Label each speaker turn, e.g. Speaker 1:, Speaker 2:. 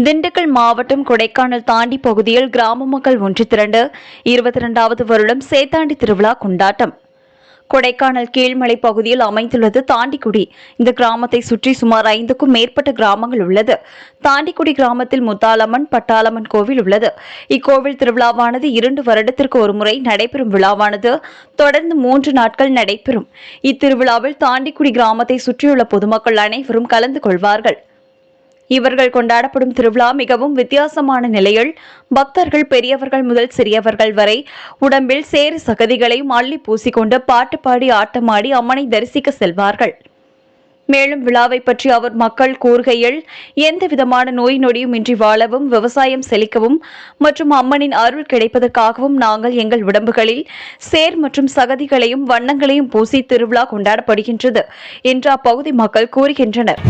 Speaker 1: திண்டுக்கல் மாவட்டம் கொடைக்கானல் தாண்டி பகுதியில் கிராம மக்கள் ஒன்று திரண்டு 22வது வருடம் சேத்தாண்டி திருவிழா கொண்டாட்டம். கொடைக்கானல் கீழ்மலை பகுதியில் அமைந்துள்ளது தாண்டிக்குடி. இந்த கிராமத்தை சுற்றி சுமார் 5க்கும் மேற்பட்ட கிராமங்கள் உள்ளது. தாண்டிக்குடி கிராமத்தில் முத்தாலம்மன், பட்டாளம்மன் கோவில் உள்ளது. இக்கோவில் திருவிழாவானது 2 வருடத்திற்கு ஒரு முறை நடைபெறும் விழாவானது தொடர்ந்து 3 நாட்கள் நடைபெறும். இத்திருவிழாவில் தாண்டிக்குடி கிராமத்தை சுற்றியுள்ள பொதுமக்கள் அனைவரும் கலந்து கொள்வார்கள். இவர்கள் கொண்டாடப்படும் திருவிழா மிகவும் வித்தியாசமான நிலையில் பக்தர்கள் பெரியவர்கள் முதல் சிறியவர்கள் வரை உடம்பில் சேறு சகதிகளையும் அள்ளி பூசிக்கொண்டு பாட்டு பாடி ஆட்டமாடி அம்மனை தரிசிக்க செல்வார்கள். மேலும் விழாவை பற்றி அவர் மக்கள் கூறுகையில், எந்த விதமான நோய் நொடியும் இன்றி வாழவும், விவசாயம் செழிக்கவும் மற்றும் அம்மனின் அருள் கிடைப்பதற்காகவும் நாங்கள் எங்கள் உடம்புகளில் சேர் மற்றும் சகதிகளையும் வண்ணங்களையும் பூசி திருவிழா கொண்டாடப்படுகின்றது என்று அப்பகுதி மக்கள் கூறுகின்றனர்.